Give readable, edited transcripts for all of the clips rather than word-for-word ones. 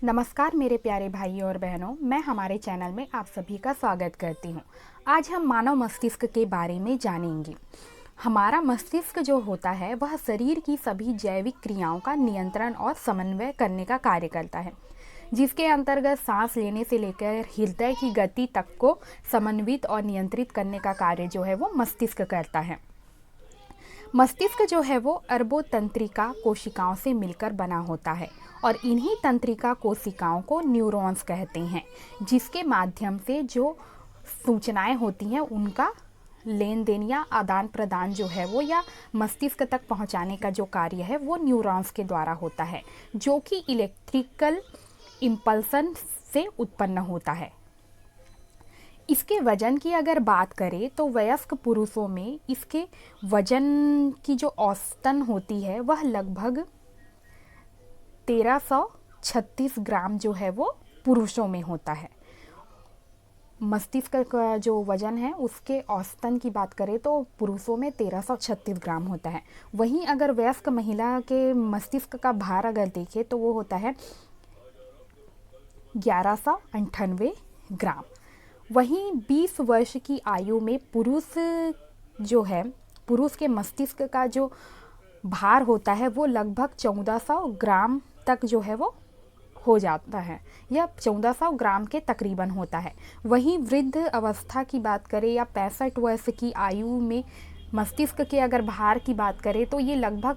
नमस्कार मेरे प्यारे भाइयों और बहनों, मैं हमारे चैनल में आप सभी का स्वागत करती हूँ। आज हम मानव मस्तिष्क के बारे में जानेंगे। हमारा मस्तिष्क जो होता है वह शरीर की सभी जैविक क्रियाओं का नियंत्रण और समन्वय करने का कार्य करता है, जिसके अंतर्गत सांस लेने से लेकर हृदय की गति तक को समन्वित और नियंत्रित करने का कार्य जो है वो मस्तिष्क करता है। मस्तिष्क जो है वो अरबों तंत्रिका कोशिकाओं से मिलकर बना होता है और इन्हीं तंत्रिका कोशिकाओं को न्यूरॉन्स कहते हैं, जिसके माध्यम से जो सूचनाएं होती हैं उनका लेन देन या आदान प्रदान जो है वो या मस्तिष्क तक पहुंचाने का जो कार्य है वो न्यूरॉन्स के द्वारा होता है, जो कि इलेक्ट्रिकल इम्पल्सन से उत्पन्न होता है। इसके वजन की अगर बात करें तो वयस्क पुरुषों में इसके वजन की जो औसतन होती है वह लगभग 1336 ग्राम जो है वो पुरुषों में होता है। मस्तिष्क का जो वजन है उसके औसतन की बात करें तो पुरुषों में 1336 ग्राम होता है। वहीं अगर वयस्क महिला के मस्तिष्क का भार अगर देखें तो वो होता है 1198 ग्राम। वहीं 20 वर्ष की आयु में पुरुष के मस्तिष्क का जो भार होता है वो लगभग 1400 ग्राम तक जो है वो हो जाता है, या 1400 ग्राम के तकरीबन होता है। वहीं वृद्ध अवस्था की बात करें या 65 वर्ष की आयु में मस्तिष्क के अगर भार की बात करें तो ये लगभग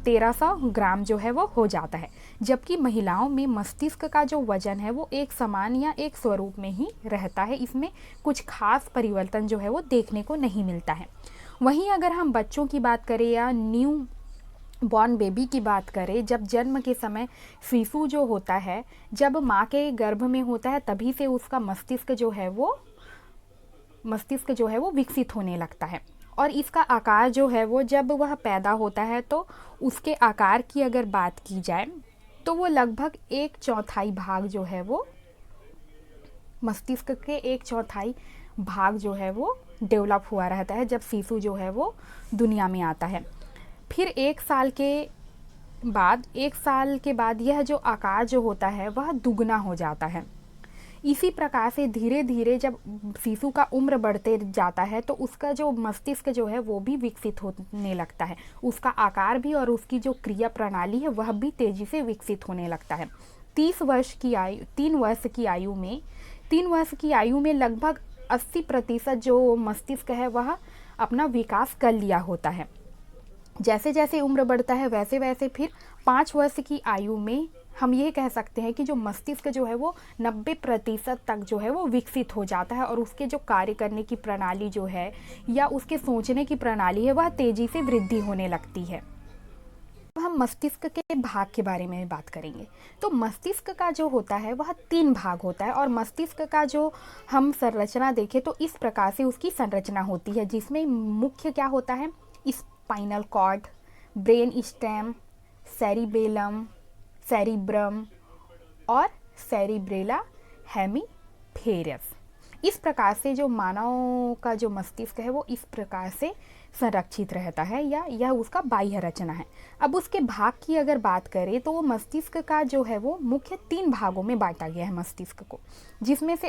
1300 ग्राम जो है वो हो जाता है। जबकि महिलाओं में मस्तिष्क का जो वजन है वो एक समान या एक स्वरूप में ही रहता है, इसमें कुछ खास परिवर्तन जो है वो देखने को नहीं मिलता है। वहीं अगर हम बच्चों की बात करें या न्यू बॉर्न बेबी की बात करें, जब जन्म के समय शिशु जो होता है जब माँ के गर्भ में होता है तभी से उसका मस्तिष्क जो है वो विकसित होने लगता है। और इसका आकार जो है वो जब वह पैदा होता है तो उसके आकार की अगर बात की जाए तो वो लगभग 1/4 भाग जो है वो मस्तिष्क के 1/4 भाग जो है वो डेवलप हुआ रहता है जब शिशु जो है वो दुनिया में आता है। फिर एक साल के बाद यह जो आकार जो होता है वह दुगना हो जाता है। इसी प्रकार से धीरे धीरे जब शिशु का उम्र बढ़ते जाता है तो उसका जो मस्तिष्क जो है वो भी विकसित होने लगता है, उसका आकार भी और उसकी जो क्रिया प्रणाली है वह भी तेजी से विकसित होने लगता है। 3 वर्ष की आयु में लगभग 80% जो मस्तिष्क है वह अपना विकास कर लिया होता है। जैसे जैसे उम्र बढ़ता है वैसे वैसे फिर 5 वर्ष की आयु में हम ये कह सकते हैं कि जो मस्तिष्क जो है वो 90% तक जो है वो विकसित हो जाता है और उसके जो कार्य करने की प्रणाली जो है या उसके सोचने की प्रणाली है वह तेज़ी से वृद्धि होने लगती है। अब हम मस्तिष्क के भाग के बारे में बात करेंगे। तो मस्तिष्क का जो होता है वह 3 भाग होता है और मस्तिष्क का जो हम संरचना देखें तो इस प्रकार से उसकी संरचना होती है, जिसमें मुख्य क्या होता है, spinal cord, brain stem, cerebellum, cerebrum और सेरिब्रेला हेमिफेरस। इस प्रकार से जो मानव का जो मस्तिष्क है वो इस प्रकार से संरक्षित रहता है या यह उसका बाह्य रचना है। अब उसके भाग की अगर बात करें तो वो मस्तिष्क का जो है वो मुख्य 3 भागों में बांटा गया है मस्तिष्क को, जिसमें से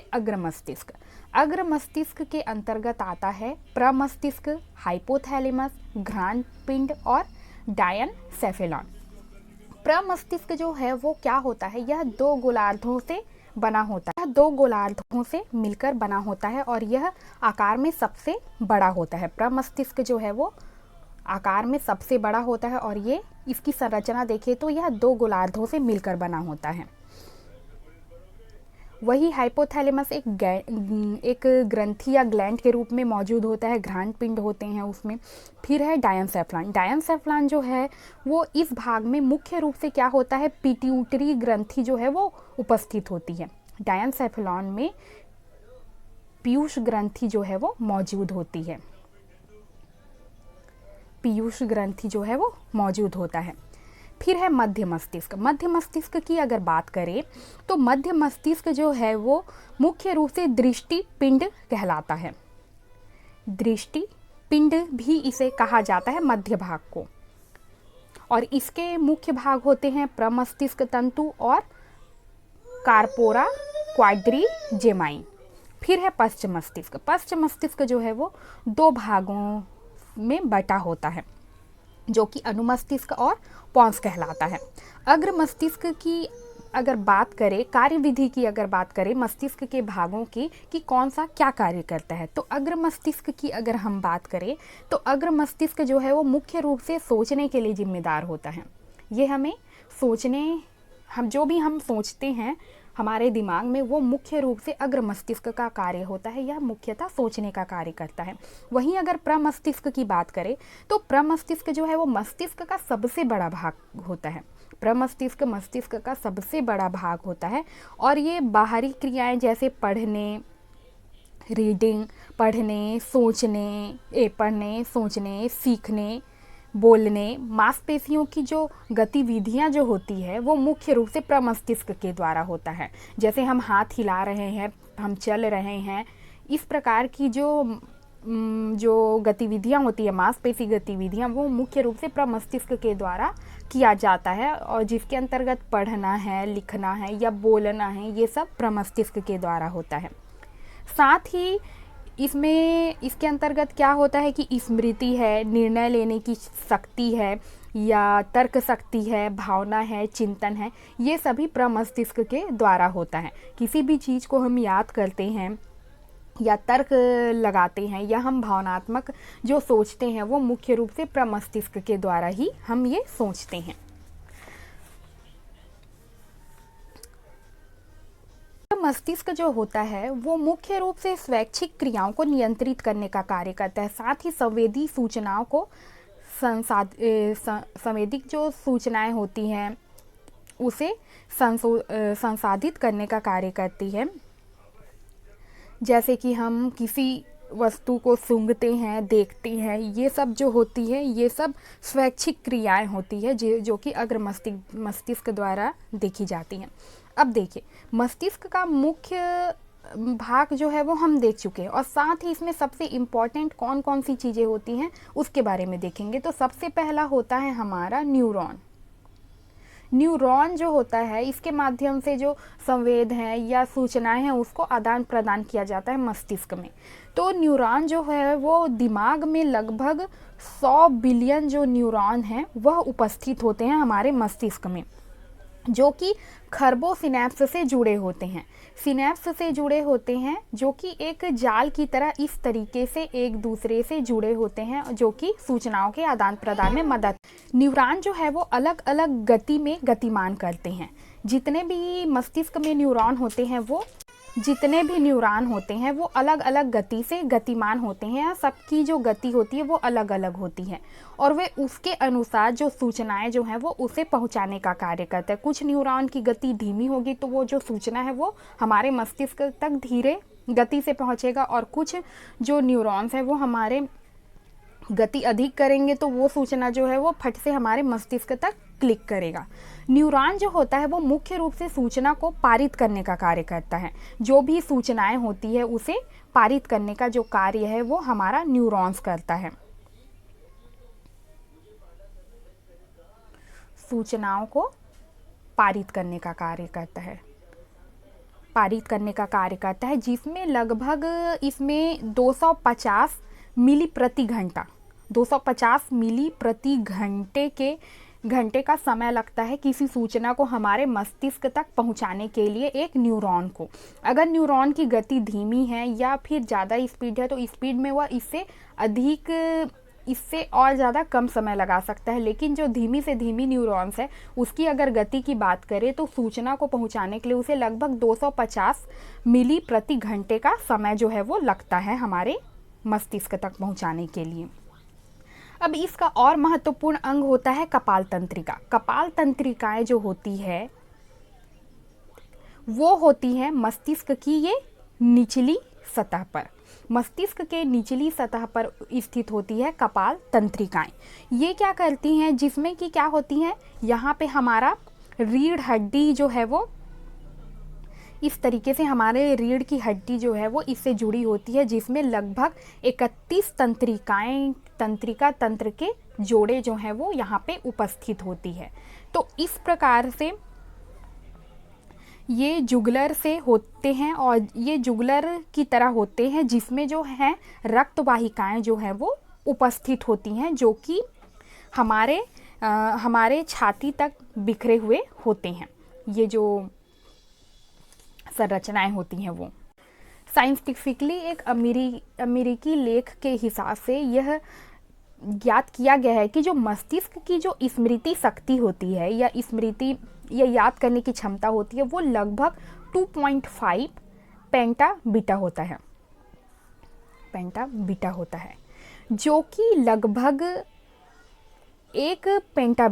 अग्र मस्तिष्क के अंतर्गत आता है प्रमस्तिष्क, हाइपोथैलेमस, घ्राण पिंड और डायनसेफेलॉन। प्रमस्तिष्क जो है वो क्या होता है, यह 2 गोलार्धों से बना होता है, 2 गोलार्धों से मिलकर बना होता है और यह आकार में सबसे बड़ा होता है। प्रमस्तिष्क जो है वो आकार में सबसे बड़ा होता है और ये इसकी संरचना देखें तो यह 2 गोलार्धों से मिलकर बना होता है। वही हाइपोथैलेमस एक ग्रंथि या ग्लैंड के रूप में मौजूद होता है, घ्राण पिंड होते हैं उसमें। फिर है डायनसेफ्लॉन जो है वो इस भाग में मुख्य रूप से क्या होता है, पिट्यूटरी ग्रंथि जो है वो उपस्थित होती है। डायनसेफ्लॉन में पीयूष ग्रंथि जो है वो मौजूद होती है, पीयूष ग्रंथि जो है वो मौजूद होता है। फिर है मध्य मस्तिष्क की अगर बात करें तो मध्य मस्तिष्क जो है वो मुख्य रूप से दृष्टि पिंड कहलाता है। दृष्टि पिंड भी इसे कहा जाता है मध्य भाग को। और इसके मुख्य भाग होते हैं प्रमस्तिष्क तंतु और कार्पोरा क्वाड्रिजेमाइन। फिर है पश्च मस्तिष्क। पश्च मस्तिष्क जो है वो 2 भागों में बटा होता है, जो कि अनुमस्तिष्क और पोंस कहलाता है। अग्र मस्तिष्क की अगर बात करें, कार्यविधि की अगर बात करें मस्तिष्क के भागों की कि कौन सा क्या कार्य करता है, तो अग्र मस्तिष्क की अगर हम बात करें तो अग्र मस्तिष्क जो है वो मुख्य रूप से सोचने के लिए जिम्मेदार होता है। ये हमें सोचने, हम जो भी हम सोचते हैं हमारे दिमाग में, वो मुख्य रूप से अग्र मस्तिष्क का कार्य होता है, यह मुख्यतः सोचने का कार्य करता है। वहीं अगर प्रमस्तिष्क की बात करें तो प्रमस्तिष्क जो है वो मस्तिष्क का सबसे बड़ा भाग होता है। प्रमस्तिष्क मस्तिष्क का सबसे बड़ा भाग होता है और ये बाहरी क्रियाएं जैसे पढ़ने, रीडिंग, पढ़ने, सोचने, सीखने, बोलने, मांसपेशियों की जो गतिविधियां जो होती है वो मुख्य रूप से प्रमस्तिष्क के द्वारा होता है। जैसे हम हाथ हिला रहे हैं, हम चल रहे हैं, इस प्रकार की जो गतिविधियां होती है, मांसपेशी गतिविधियां, वो मुख्य रूप से प्रमस्तिष्क के द्वारा किया जाता है और जिसके अंतर्गत पढ़ना है, लिखना है या बोलना है, ये सब प्रमस्तिष्क के द्वारा होता है। साथ ही इसके अंतर्गत क्या होता है कि स्मृति है, निर्णय लेने की शक्ति है या तर्क शक्ति है, भावना है, चिंतन है, ये सभी प्रमस्तिष्क के द्वारा होता है। किसी भी चीज़ को हम याद करते हैं या तर्क लगाते हैं या हम भावनात्मक जो सोचते हैं वो मुख्य रूप से प्रमस्तिष्क के द्वारा ही हम ये सोचते हैं। मस्तिष्क जो होता है वो मुख्य रूप से स्वैच्छिक क्रियाओं को नियंत्रित करने का कार्य करता है। साथ ही संवेदी सूचनाओं को संवेदिक जो सूचनाएं होती हैं उसे संसाधित करने का कार्य करती है। जैसे कि हम किसी वस्तु को सूंघते हैं, देखते हैं, ये सब जो होती है ये सब स्वैच्छिक क्रियाएं होती है जो कि अग्र मस्तिष्क द्वारा देखी जाती हैं। अब देखिए, मस्तिष्क का मुख्य भाग जो है वो हम देख चुके हैं और साथ ही इसमें सबसे इम्पॉर्टेंट कौन कौन सी चीज़ें होती हैं उसके बारे में देखेंगे। तो सबसे पहला होता है हमारा न्यूरॉन। न्यूरॉन जो होता है इसके माध्यम से जो संवेद हैं या सूचनाएं हैं उसको आदान प्रदान किया जाता है मस्तिष्क में। तो न्यूरॉन जो है वो दिमाग में लगभग 100 बिलियन जो न्यूरॉन हैं वह उपस्थित होते हैं हमारे मस्तिष्क में, जो कि खरबों सिनेप्स से जुड़े होते हैं। सिनेप्स से जुड़े होते हैं जो कि एक जाल की तरह इस तरीके से एक दूसरे से जुड़े होते हैं, जो कि सूचनाओं के आदान प्रदान में मदद। न्यूरॉन जो है वो अलग अलग गति में गतिमान करते हैं। जितने भी मस्तिष्क में न्यूरॉन होते हैं वो अलग अलग गति से गतिमान होते हैं। सबकी जो गति होती है वो अलग अलग होती है और वे उसके अनुसार जो सूचनाएं जो हैं वो उसे पहुंचाने का कार्य करते हैं। कुछ न्यूरॉन की गति धीमी होगी तो वो जो सूचना है वो हमारे मस्तिष्क तक धीरे गति से पहुंचेगा और कुछ जो न्यूरॉन्स हैं वो हमारे गति अधिक करेंगे तो वो सूचना जो है वो फट से हमारे मस्तिष्क तक क्लिक करेगा। न्यूरॉन जो होता है वो मुख्य रूप से सूचना को पारित करने का कार्य करता है। जो भी सूचनाएं होती है उसे पारित करने का जो कार्य है वो हमारा न्यूरॉन्स करता है। सूचनाओं को पारित करने का कार्य करता है, जिसमें लगभग इसमें 250 मिली प्रति घंटा 250 मिली प्रति घंटे का समय लगता है किसी सूचना को हमारे मस्तिष्क तक पहुंचाने के लिए एक न्यूरॉन को। अगर न्यूरॉन की गति धीमी है या फिर ज़्यादा स्पीड है तो स्पीड में वह इससे और ज़्यादा कम समय लगा सकता है। लेकिन जो धीमी से धीमी न्यूरॉन्स है उसकी अगर गति की बात करें तो सूचना को पहुंचाने के लिए उसे लगभग 250 मिली प्रति घंटे का समय जो है वो लगता है हमारे मस्तिष्क तक पहुंचाने के लिए। अब इसका और महत्वपूर्ण अंग होता है कपाल तंत्रिका। कपाल तंत्रिकाएं जो होती है वो होती है मस्तिष्क की ये निचली सतह पर। मस्तिष्क के निचली सतह पर स्थित होती है कपाल तंत्रिकाएं। ये क्या करती हैं, जिसमें कि क्या होती हैं, यहाँ पे हमारा रीढ़ हड्डी जो है वो इस तरीके से हमारे रीढ़ की हड्डी जो है वो इससे जुड़ी होती है, जिसमें लगभग 31 तंत्रिका तंत्र के जोड़े जो हैं वो यहाँ पे उपस्थित होती है। तो इस प्रकार से ये जुगलर से होते हैं और ये जुगलर की तरह होते हैं, जिसमें जो है रक्त वाहिकाएं जो हैं वो उपस्थित होती हैं, जो कि हमारे छाती तक बिखरे हुए होते हैं। ये जो संरचनाएं होती हैं वो साइंटिफिकली एक अमेरिकी लेख के हिसाब से यह ज्ञात किया गया है कि जो मस्तिष्क की जो स्मृति शक्ति होती है या स्मृति या याद करने की क्षमता होती है वो लगभग 2.5 पेंटा बीटा होता है, पेंटा बीटा होता है, जो कि लगभग एक पेंटा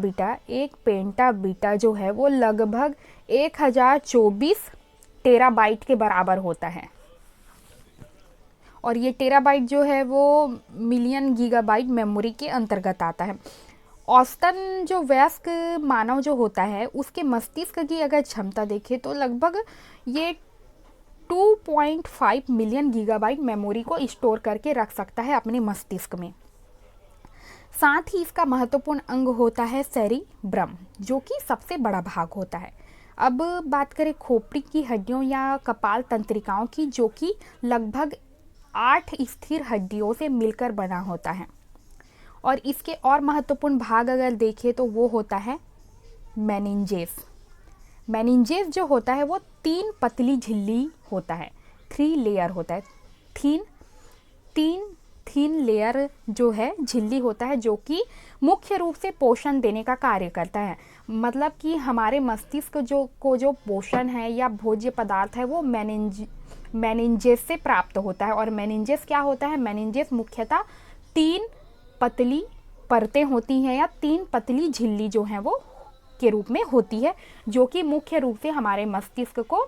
बीटा जो है वो लगभग 1024 टेराबाइट के बराबर होता है। और ये टेराबाइट जो है वो मिलियन गीगाबाइट मेमोरी के अंतर्गत आता है। औसतन जो वयस्क मानव जो होता है उसके मस्तिष्क की अगर क्षमता देखें तो लगभग ये 2.5 मिलियन गीगाबाइट मेमोरी को स्टोर करके रख सकता है अपने मस्तिष्क में। साथ ही इसका महत्वपूर्ण अंग होता है सेरिब्रम, जो कि सबसे बड़ा भाग होता है। अब बात करें खोपड़ी की हड्डियों या कपाल तंत्रिकाओं की, जो कि लगभग 8 स्थिर हड्डियों से मिलकर बना होता है। और इसके और महत्वपूर्ण भाग अगर देखें तो वो होता है मेनिंजेस। मेनिंजेस जो होता है वो 3 पतली झिल्ली होता है, 3 लेयर होता है, थीन लेयर जो है झिल्ली होता है, जो कि मुख्य रूप से पोषण देने का कार्य करता है। मतलब कि हमारे मस्तिष्क जो पोषण है या भोज्य पदार्थ है वो मेनिंजेस से प्राप्त होता है। और मेनिंजेस क्या होता है? मेनिंजेस मुख्यतः 3 पतली परतें होती हैं या 3 पतली झिल्ली जो हैं वो के रूप में होती है, जो कि मुख्य रूप से हमारे मस्तिष्क को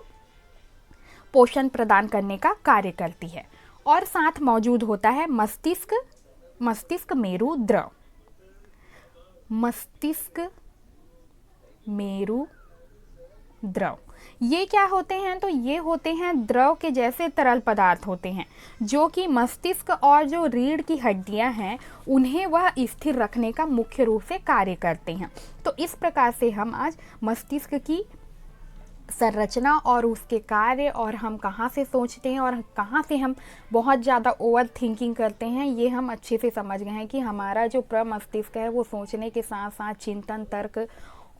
पोषण प्रदान करने का कार्य करती है। और साथ मौजूद होता है मस्तिष्क मेरु द्रव। मस्तिष्क मेरु द्रव ये क्या होते हैं? तो ये होते हैं द्रव के जैसे तरल पदार्थ होते हैं, जो कि मस्तिष्क और जो रीढ़ की हड्डियां हैं उन्हें वह स्थिर रखने का मुख्य रूप से कार्य करते हैं। तो इस प्रकार से हम आज मस्तिष्क की संरचना और उसके कार्य और हम कहाँ से सोचते हैं और कहाँ से हम बहुत ज़्यादा ओवर थिंकिंग करते हैं, ये हम अच्छे से समझ गए हैं कि हमारा जो प्रमस्तिष्क है वो सोचने के साथ साथ चिंतन, तर्क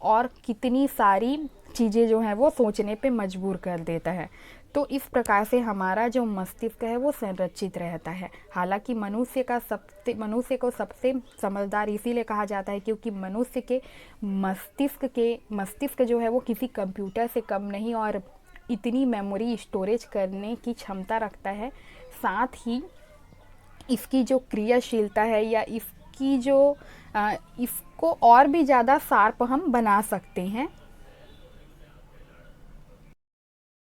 और कितनी सारी चीज़ें जो हैं वो सोचने पे मजबूर कर देता है। तो इस प्रकार से हमारा जो मस्तिष्क है वो संरचित रहता है। हालांकि मनुष्य को सबसे समझदार इसीलिए कहा जाता है क्योंकि मनुष्य के मस्तिष्क जो है वो किसी कंप्यूटर से कम नहीं और इतनी मेमोरी स्टोरेज करने की क्षमता रखता है। साथ ही इसकी जो क्रियाशीलता है या इसकी जो इसको और भी ज़्यादा शार्प हम बना सकते हैं